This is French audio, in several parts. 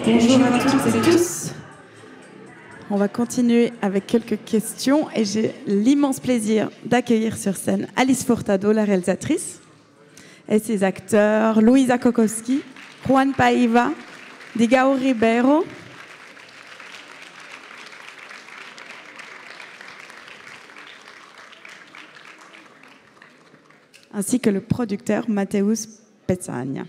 Bonjour à toutes et tous. On va continuer avec quelques questions et j'ai l'immense plaisir d'accueillir sur scène Alice Furtado, la réalisatrice, et ses acteurs Luisa Kokowski, Juan Paiva, Digao Ribeiro, ainsi que le producteur Mateusz Pecania.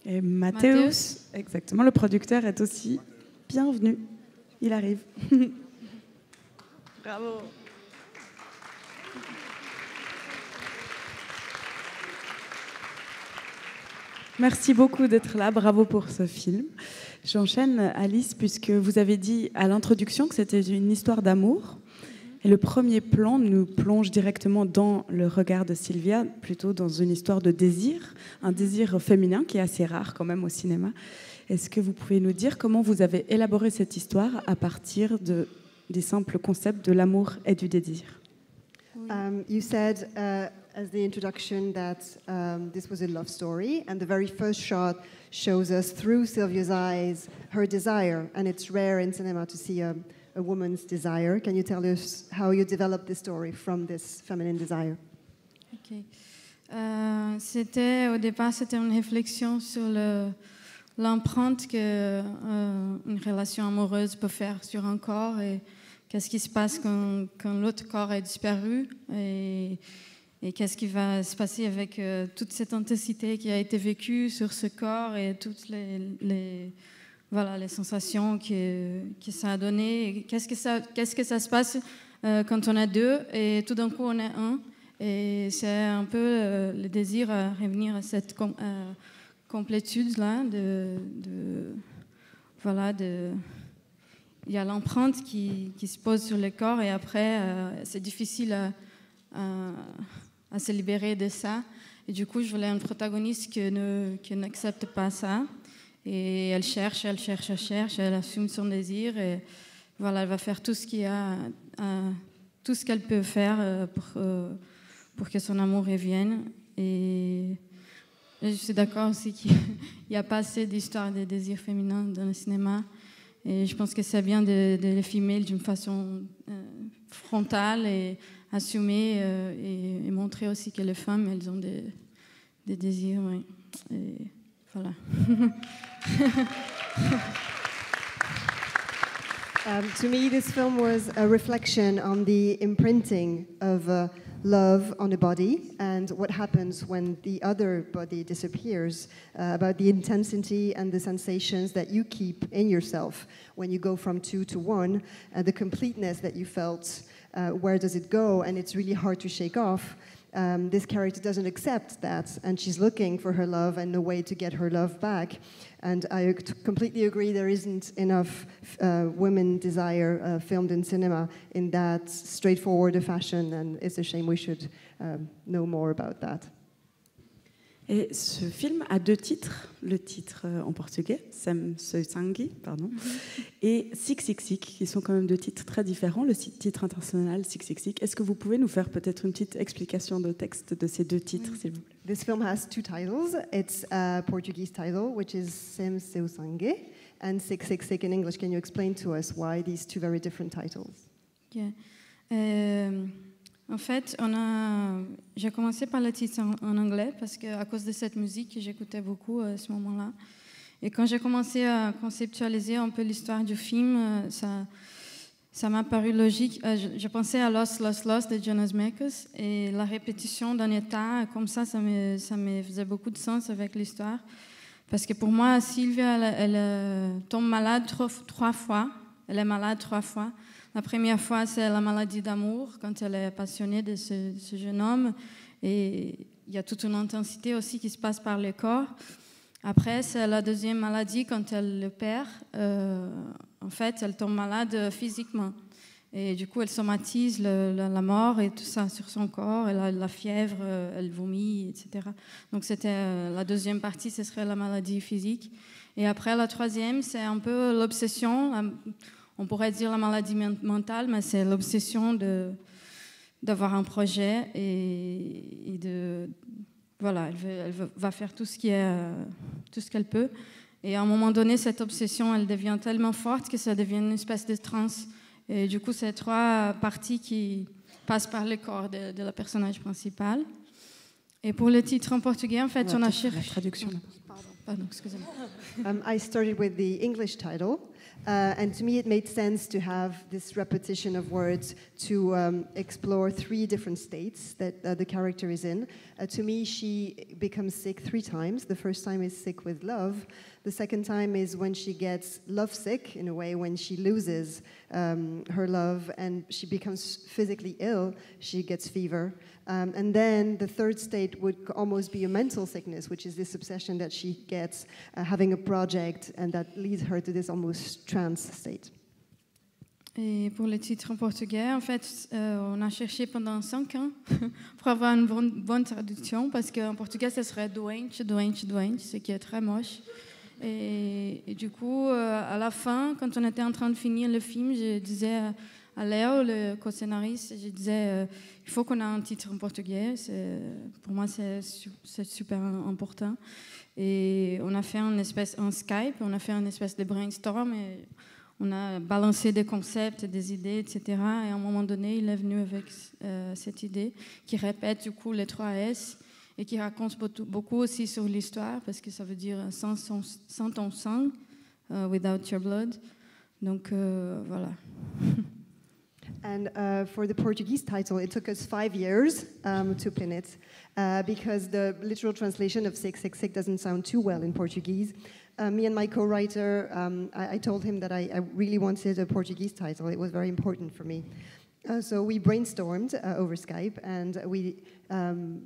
Et Mateusz, exactement, le producteur est aussi bienvenu. Il arrive. Bravo. Merci beaucoup d'être là. Bravo pour ce film. J'enchaîne, Alice, puisque vous avez dit à l'introduction que c'était une histoire d'amour. Et le premier plan nous plonge directement dans le regard de Sylvia, plutôt dans une histoire de désir, un désir féminin qui est assez rare quand même au cinéma. Est-ce que vous pouvez nous dire comment vous avez élaboré cette histoire à partir des simples concepts de l'amour et du désir? You said as the introduction that this was a love story, and the very first shot shows us through Sylvia's eyes her desire, and it's rare in cinema to see a woman's desire. Can you tell us how you developed this story from this feminine desire? Okay. Au départ, c'était une réflexion sur l'empreinte qu'une relation amoureuse peut faire sur un corps et qu'est-ce qui se passe quand l'autre corps est disparu et qu'est-ce qui va se passer avec toute cette intensité qui a été vécue sur ce corps et toutes les sensations que ça a donné. Qu'est-ce que ça se passe quand on est deux et tout d'un coup on est un. Et c'est un peu le désir à revenir à cette complétude-là. Il y a l'empreinte qui se pose sur le corps et après c'est difficile à se libérer de ça. Et du coup je voulais un protagoniste qui n'accepte pas ça. Et elle cherche, elle assume son désir et voilà, elle va faire tout ce qu'elle peut faire pour que son amour revienne. Et je suis d'accord aussi qu'il n'y a pas assez d'histoires de désir féminin dans le cinéma. Et je pense que c'est bien de les filmer d'une façon frontale et assumée et montrer aussi que les femmes, elles ont des désirs. Oui. Et voilà. To me, this film was a reflection on the imprinting of love on a body and what happens when the other body disappears, about the intensity and the sensations that you keep in yourself when you go from two to one, the completeness that you felt, where does it go? And it's really hard to shake off. This character doesn't accept that, and she's looking for her love and no way to get her love back. And I completely agree there isn't enough women desire filmed in cinema in that straightforward a fashion, and it's a shame. We should know more about that. Et ce film a deux titres, le titre en portugais, Sem Seu Sangue, pardon, et Six Six Six, qui sont quand même deux titres très différents. Le titre international, Six Six Six. Est-ce que vous pouvez nous faire peut-être une petite explication de texte de ces deux titres, s'il vous plaît? This film has two titles. It's a Portuguese title, which is Sem Seu Sangue, and Six Six Six in English. Can you explain to us why these two very different titles? Okay. En fait, j'ai commencé par le titre en anglais parce qu'à cause de cette musique que j'écoutais beaucoup à ce moment-là. Et quand j'ai commencé à conceptualiser un peu l'histoire du film, ça m'a paru logique. Je pensais à Lost, Lost, Lost de Jonas Mekas et la répétition d'un état comme ça me faisait beaucoup de sens avec l'histoire. Parce que pour moi, Sylvia, elle tombe malade trois fois. Elle est malade 3 fois. La première fois, c'est la maladie d'amour, quand elle est passionnée de ce jeune homme. Et il y a toute une intensité aussi qui se passe par le corps. Après, c'est la deuxième maladie, quand elle le perd en fait, elle tombe malade physiquement. Et du coup, elle somatise la mort et tout ça sur son corps. Elle a la fièvre, elle vomit, etc. Donc, c'était la deuxième partie, ce serait la maladie physique. Et après, la troisième, c'est un peu l'obsession. On pourrait dire la maladie mentale, mais c'est l'obsession d'avoir un projet et de... Voilà, elle va faire tout ce qu'elle peut. Et à un moment donné, cette obsession, elle devient tellement forte que ça devient une espèce de transe. Et du coup, c'est trois parties qui passent par le corps de la personnage principale. Et pour le titre en portugais, en fait, on a cherché... La traduction. Pardon, excusez-moi. I started with the English title, and to me it made sense to have this repetition of words to explore three different states that the character is in. To me, she becomes sick 3 times. The first time is sick with love. The second time is when she gets lovesick, in a way, when she loses her love and she becomes physically ill, she gets fever. And then the third state would almost be a mental sickness, which is this obsession that she gets having a project, and that leads her to this almost trance state. Et pour le titre en portugais, en fait, on a cherché pendant 5 ans pour avoir une bonne traduction, parce qu'en portugais, ce serait doente, doente, doente, ce qui est très moche. Et du coup, à la fin, quand on était en train de finir le film, je disais à Léo, le co-scénariste, je disais il faut qu'on ait un titre en portugais. Pour moi, c'est super important. Et on a fait un Skype, on a fait une espèce de brainstorm, et on a balancé des concepts, des idées, etc. Et à un moment donné, il est venu avec cette idée qui répète du coup les 3 S et qui raconte beaucoup aussi sur l'histoire, parce que ça veut dire sans ton sang, without your blood. Donc voilà. And for the Portuguese title, it took us 5 years to pin it, because the literal translation of 666 doesn't sound too well in Portuguese. Me and my co-writer, I told him that I really wanted a Portuguese title. It was very important for me. So we brainstormed over Skype, and we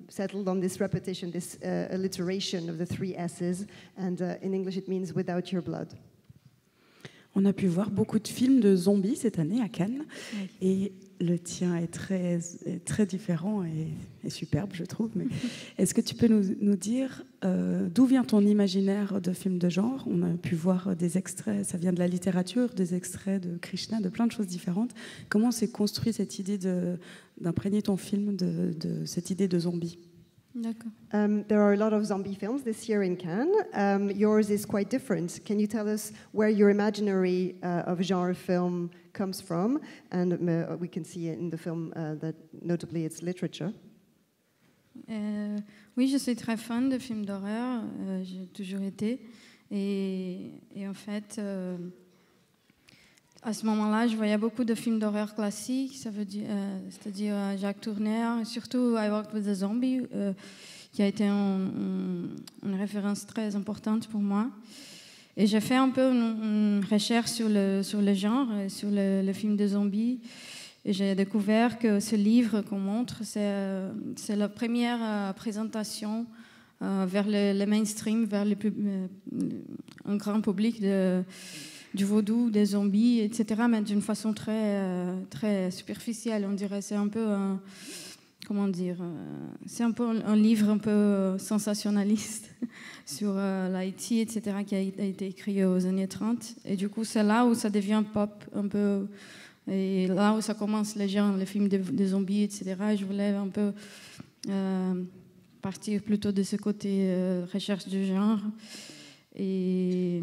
settled on this repetition, this alliteration of the 3 S's, and in English it means without your blood. On a pu voir beaucoup de films de zombies cette année à Cannes, Oui. et le tien est très différent et superbe, je trouve. Mais est-ce que tu peux nous dire d'où vient ton imaginaire de films de genre? On a pu voir des extraits, ça vient de la littérature, des extraits de Krishna, de plein de choses différentes. Comment s'est construit cette idée d'imprégner ton film de cette idée de zombie? D'accord. There are a lot of zombie films this year in Cannes. Yours is quite different. Can you tell us where your imaginary of genre film comes from? And we can see in the film that notably it's literature. Oui, je suis très fan de films d'horreur, j'ai toujours été. Et en fait, à ce moment-là, je voyais beaucoup de films d'horreur classiques, c'est-à-dire Jacques Tourneur, et surtout I Walked with a Zombie, qui a été une référence très importante pour moi. Et j'ai fait un peu une recherche sur le genre, sur le film de zombies. Et j'ai découvert que ce livre qu'on montre, c'est la première présentation vers le mainstream, vers un grand public du vaudou, des zombies, etc., mais d'une façon très superficielle. On dirait c'est un peu c'est un peu un livre un peu sensationnaliste sur l'Haïti, etc., qui a été écrit aux années 30. Et du coup, c'est là où ça devient pop un peu, et là où ça commence les films des zombies, etc. Je voulais un peu partir plutôt de ce côté recherche du genre. Et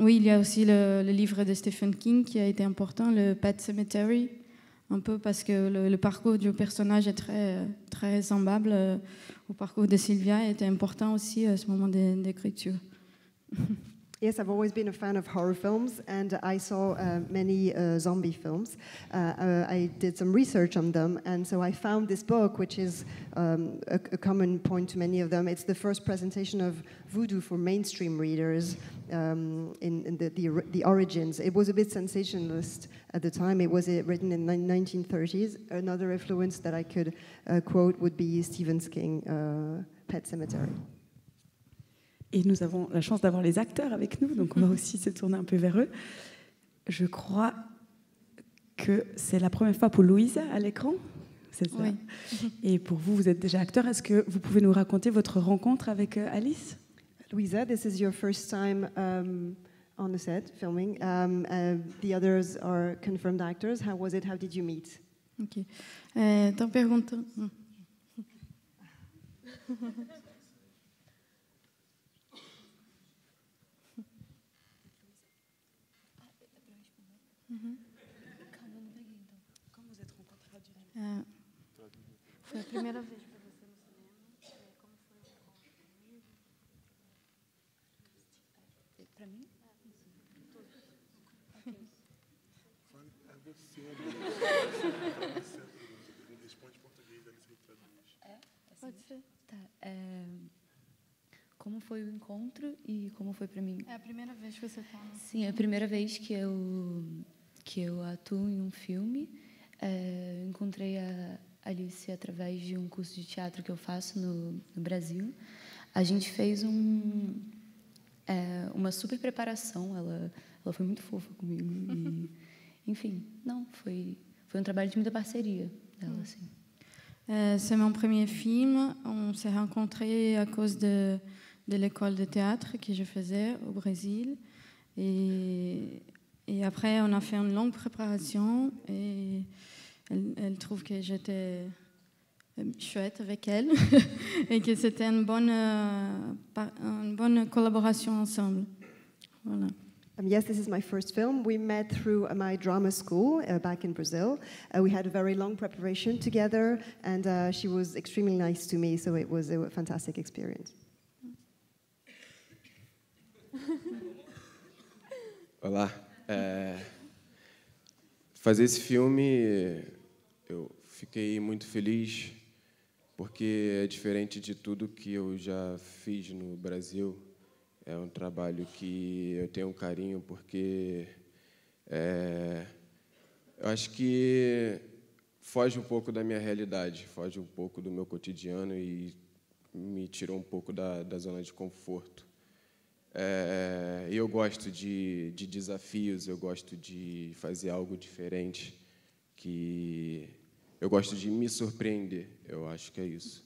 oui, il y a aussi le livre de Stephen King qui a été important, le Pet Sematary, un peu parce que le parcours du personnage est très semblable au parcours de Sylvia, et était important aussi à ce moment d'écriture. Yes, I've always been a fan of horror films, and I saw many zombie films. I did some research on them, and so I found this book, which is a common point to many of them. It's the first presentation of voodoo for mainstream readers in the origins. It was a bit sensationalist at the time. It was written in the 1930s. Another influence that I could quote would be Stephen King's Pet Sematary. Et nous avons la chance d'avoir les acteurs avec nous, donc on va aussi se tourner un peu vers eux. je crois que c'est la première fois pour Louisa à l'écran. C'est ça. Oui. Et pour vous, vous êtes déjà acteur. Est-ce que vous pouvez nous raconter votre rencontre avec Alice? Louisa, this is your first time on the set filming. The others are confirmed actors. How was it? How did you meet? Ok. Estão perguntando. Como vous êtes rencontrés du Foi a primeira vez para você no cinema? Como foi o encontro? Para mim? É você. Responde em português, aí você traduz. Pode ser. Tá. Como foi o encontro e como foi para mim? É a primeira vez que você está. Sim, é a primeira vez que eu atuo em um filme. Encontrei a Alice através de um curso de teatro que eu faço no Brasil. A gente fez uma super preparação. Ela foi muito fofa comigo. E, enfim, foi um trabalho de muita parceria dela, assim. C'est mon premier film. On s'est rencontrés à cause de l'école de théâtre que je faisais au Brésil. Et après, on a fait une longue préparation. Et elle trouve que j'étais chouette avec elle et que c'était une bonne collaboration ensemble. Voilà. Yes, this is my first film. We met through my drama school back in Brazil. We had a very long preparation together, and she was extremely nice to me, so it was a fantastic experience. Olá. Fazer esse filme, eu fiquei muito feliz, porque é diferente de tudo que eu já fiz no Brasil. É um trabalho que eu tenho um carinho, porque eu acho que foge um pouco da minha realidade, foge um pouco do meu cotidiano e me tirou um pouco da zona de conforto. Eu gosto de desafios, eu gosto de fazer algo diferente, que eu gosto de me surpreender, eu acho que é isso.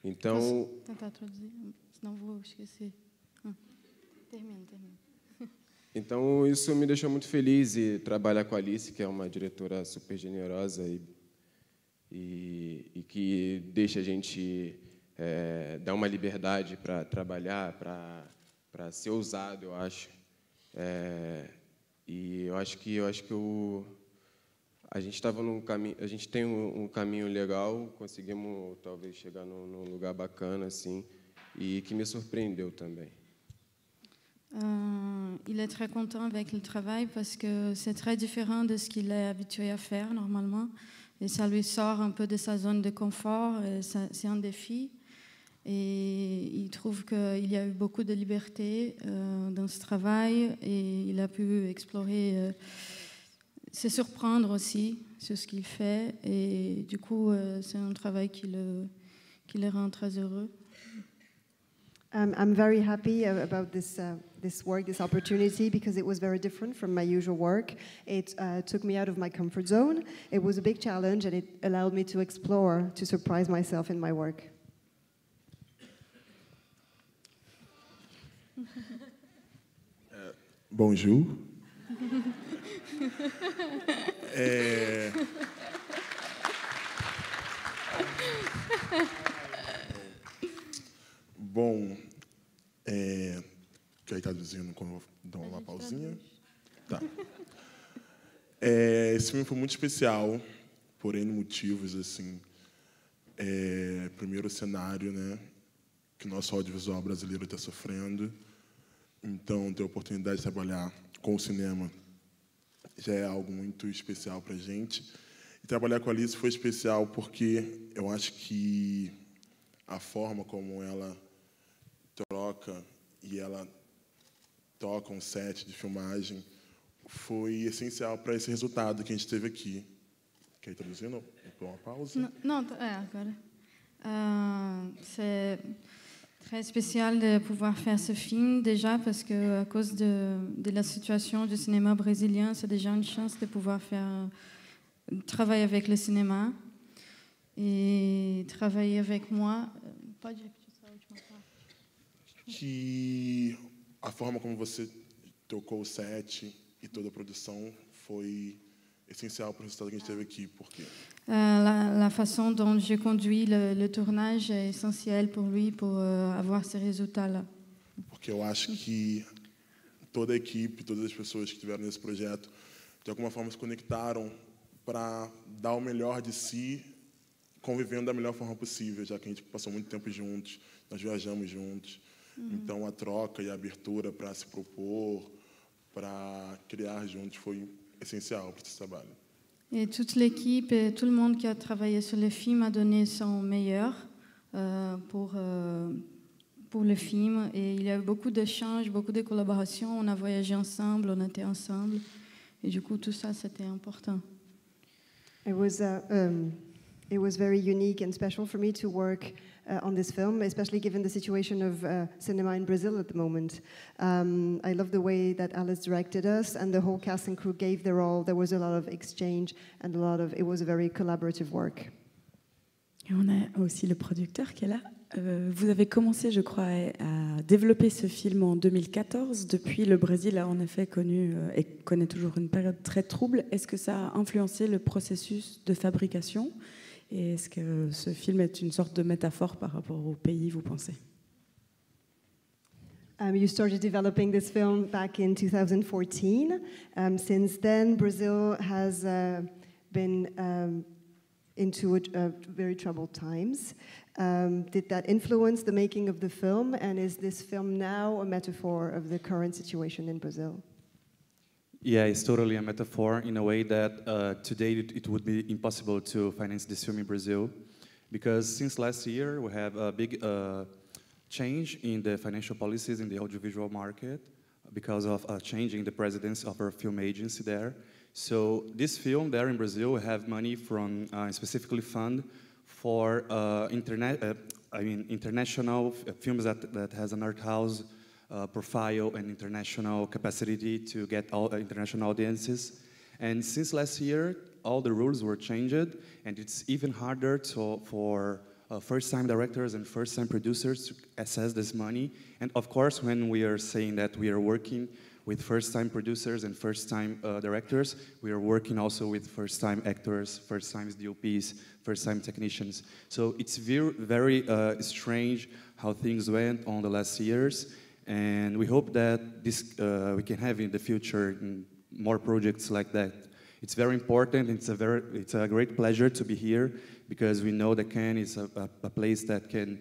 Então... Posso tentar traduzir? Senão vou esquecer. Termina. Então, isso me deixou muito feliz, e trabalhar com a Alice, que é uma diretora super generosa e que deixa a gente dar uma liberdade para trabalhar, para ser ousado, eu acho. E eu acho que a gente estava num caminho, a gente tem um caminho legal, conseguimos talvez chegar num lugar bacana assim, e que me surpreendeu também. Il est très content avec le travail parce que c'est très différent de ce qu'il est habitué à faire normalement. Et ça lui sort un peu de sa zone de confort. C'est un défi. Et il trouve qu'il y a eu beaucoup de liberté dans ce travail. Et il a pu explorer, se surprendre aussi sur ce qu'il fait. Et du coup, c'est un travail qui le rend très heureux. I'm very happy about this work, this opportunity, because it was very different from my usual work. It took me out of my comfort zone. It was a big challenge, and it allowed me to explore, to surprise myself in my work. Bonjour. Bom, quer ir traduzindo quando eu dou uma pausinha? Tá. Esse filme foi muito especial, por N motivos, assim. Primeiro, o cenário, né, que o nosso audiovisual brasileiro está sofrendo. Então, ter a oportunidade de trabalhar com o cinema já é algo muito especial para a gente. E trabalhar com a Alice foi especial porque eu acho que a forma como ela troca e ela toca um set de filmagem foi essencial para esse resultado que a gente teve aqui. Quer ir traduzindo? Vou pôr uma pausa? Non, agora. Très spécial de pouvoir faire ce film, déjà parce qu'à cause de la situation du cinéma brésilien, c'est déjà une chance de pouvoir travailler avec le cinéma et travailler avec moi. Pode repetir essa última parte? Que a forma como você tocou o set e toda a produção foi essencial para o resultado que a gente teve aqui, porque La façon dont j'ai conduit le tournage est essentielle pour lui, pour avoir ces résultats-là. Porque eu acho que toda a equipe, todas as pessoas que estiveram nesse projeto, de alguma forma se conectaram para dar o melhor de si, convivendo da melhor forma possível, já que a gente passou muito tempo juntos, nós viajamos juntos. Então a troca e a abertura para se propor, para criar juntos foi essencial para esse trabalho. Et toute l'équipe et tout le monde qui a travaillé sur le film a donné son meilleur pour le film. Et il y a eu beaucoup d'échanges, beaucoup de collaborations. On a voyagé ensemble, on était ensemble. Et du coup, tout ça, c'était important. It was very unique and special for me to work on this film, especially given the situation of cinema in Brazil at the moment. I love the way that Alice directed us, and the whole cast and crew gave their all. There was a lot of exchange and it was a very collaborative work. Et on a aussi le producteur qui est là. Vous avez commencé, je crois, à développer ce film en 2014. Depuis, le Brésil a en effet connu et connaît toujours une période très trouble. Est-ce que ça a influencé le processus de fabrication ? Et est-ce que ce film est une sorte de métaphore par rapport au pays, vous pensez? You started developing this film back in 2014. Since then, Brazil has been into very troubled times. Did that influence the making of the film? And is this film now a metaphor of the current situation in Brazil? Yeah, it's totally a metaphor in a way that today it would be impossible to finance this film in Brazil, because since last year we have a big change in the financial policies in the audiovisual market because of changing the presidency of our film agency there. So this film there in Brazil we have money from specifically fund for international films that has an art house profile and international capacity to get all international audiences. And since last year, all the rules were changed, and it's even harder for first-time directors and first-time producers to access this money. And of course, when we are saying that we are working with first-time producers and first-time directors, we are working also with first-time actors, first-time DOPs, first-time technicians. So it's very strange how things went on the last years. And we hope that this we can have in the future more projects like that. It's very important. It's a great pleasure to be here, because we know that Cannes is a place that can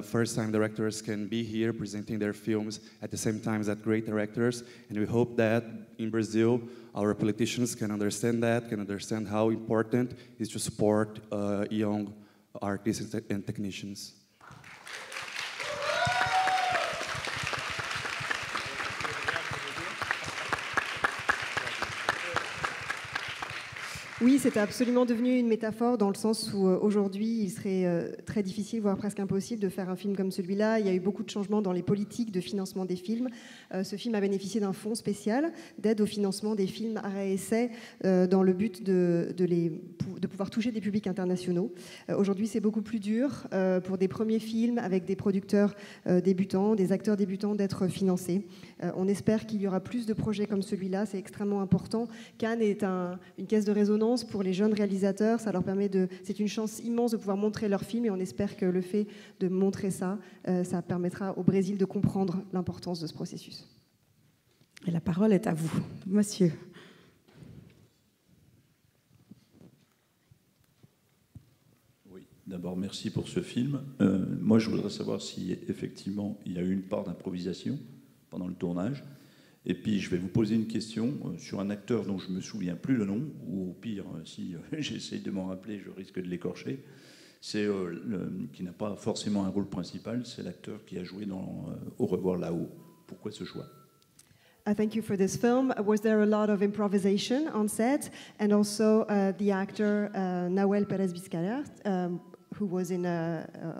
first-time directors can be here presenting their films at the same time as great directors. And we hope that in Brazil our politicians can understand how important it is to support young artists and technicians. Oui, c'est absolument devenu une métaphore dans le sens où aujourd'hui, il serait très difficile, voire presque impossible de faire un film comme celui-là. Il y a eu beaucoup de changements dans les politiques de financement des films. Ce film a bénéficié d'un fonds spécial d'aide au financement des films arrêt et essai dans le but de pouvoir toucher des publics internationaux. Aujourd'hui, c'est beaucoup plus dur pour des premiers films avec des producteurs débutants, des acteurs débutants d'être financés. On espère qu'il y aura plus de projets comme celui-là, c'est extrêmement important. Cannes est une caisse de résonance pour les jeunes réalisateurs, c'est une chance immense de pouvoir montrer leurs films, et on espère que le fait de montrer ça permettra au Brésil de comprendre l'importance de ce processus. Et la parole est à vous, monsieur. Oui, d'abord merci pour ce film. Moi je voudrais savoir si effectivement il y a eu une part d'improvisation pendant le tournage. Et puis, je vais vous poser une question sur un acteur dont je ne me souviens plus le nom, ou au pire, si j'essaie de m'en rappeler, je risque de l'écorcher. C'est qui n'a pas forcément un rôle principal, c'est l'acteur qui a joué dans Au revoir là-haut. Pourquoi ce choix? Thank you for this film. Was there a lot of improvisation on set? And also the actor Nahuel Pérez Vizcarra, who was in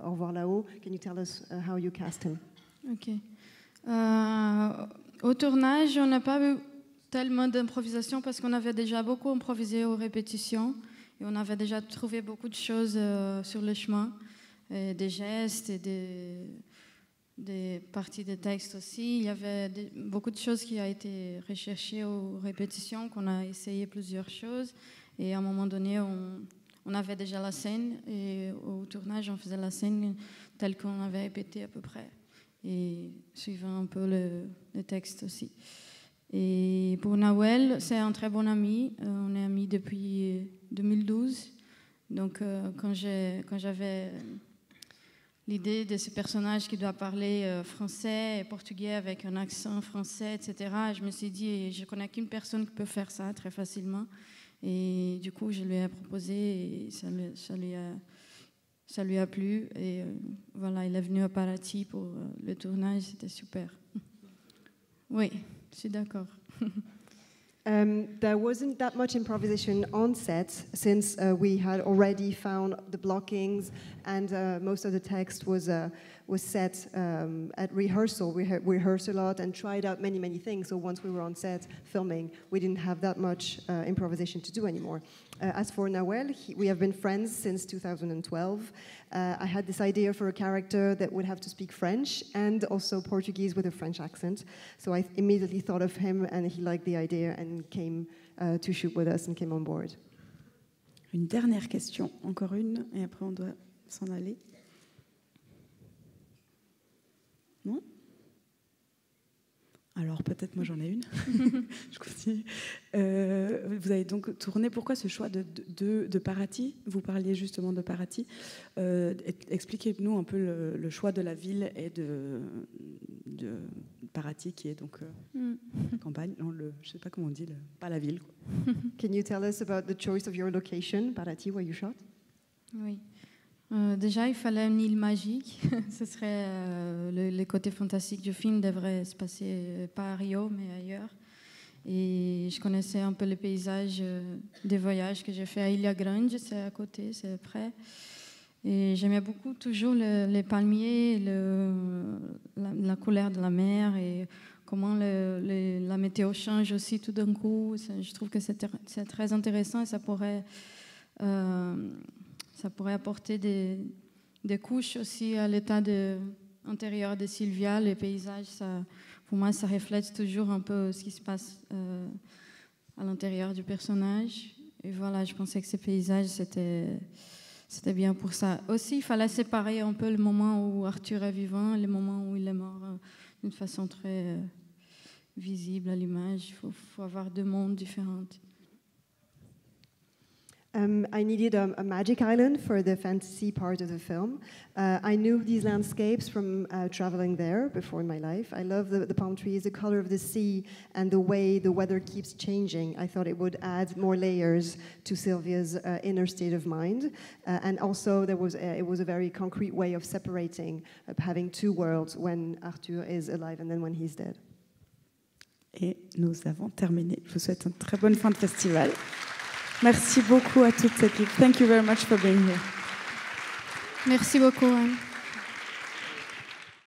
Au revoir là-haut. Can you tell us how you cast him? Ok. Au tournage, on n'a pas eu tellement d'improvisation parce qu'on avait déjà beaucoup improvisé aux répétitions et on avait déjà trouvé beaucoup de choses sur le chemin, et des gestes et des parties de texte aussi. Il y avait beaucoup de choses qui ont été recherchées aux répétitions, qu'on a essayé plusieurs choses et à un moment donné, on avait déjà la scène et au tournage, on faisait la scène telle qu'on avait répété à peu près et suivant un peu le texte aussi. Et pour Nawel, c'est un très bon ami. On est amis depuis 2012. Donc, quand j'avais l'idée de ce personnage qui doit parler français et portugais avec un accent français, etc., je me suis dit, je connais qu'une personne qui peut faire ça très facilement. Et du coup, je lui ai proposé et ça lui a plu. Et voilà, il est venu à Paraty pour le tournage. C'était super. Oui. Je suis d'accord. There wasn't that much improvisation on set since we had already found the blockings and most of the text was set at rehearsal. We rehearsed a lot and tried out many things. So once we were on set filming, we didn't have that much improvisation to do anymore. As for Nawel, we have been friends since 2012. I had this idea for a character that would have to speak French and also Portuguese with a French accent. So I immediately thought of him and he liked the idea and came to shoot with us and came on board. Une dernière question, encore une, et après on doit s'en aller. Non ? Alors peut-être moi j'en ai une. Je continue. Vous avez donc tourné. Pourquoi ce choix de Paraty ? Vous parliez justement de Paraty. Expliquez-nous un peu le choix de la ville et de Paraty qui est donc la campagne. Non, je ne sais pas comment on dit, pas la ville. Quoi. Can you tell us about the choice of your location, Paraty, where you shot? Oui. Déjà, il fallait une île magique. Ce serait le côté fantastique du film devrait se passer pas à Rio, mais ailleurs. Et je connaissais un peu les paysages des voyages que j'ai fait à Ilha Grande, c'est à côté, c'est près. Et j'aimais beaucoup toujours les palmiers, la couleur de la mer et comment la météo change aussi tout d'un coup. Je trouve que c'est très intéressant et ça pourrait apporter des couches aussi à l'état intérieur de Sylvia. Les paysages, pour moi, ça reflète toujours un peu ce qui se passe à l'intérieur du personnage. Et voilà, je pensais que ces paysages, c'était bien pour ça. Aussi, il fallait séparer un peu le moment où Arthur est vivant et le moment où il est mort d'une façon très visible à l'image. Il faut avoir deux mondes différents. I needed a magic island for the fantasy part of the film. I knew these landscapes from traveling there before in my life. I love the palm trees, the color of the sea, and the way the weather keeps changing. I thought it would add more layers to Sylvia's inner state of mind. And also it was a very concrete way of separating, having two worlds when Arthur is alive and then when he's dead. Et nous avons terminé. Je vous souhaite une très bonne fin de festival. Merci beaucoup à toute cette équipe. Thank you very much for being here. Merci beaucoup, Anne.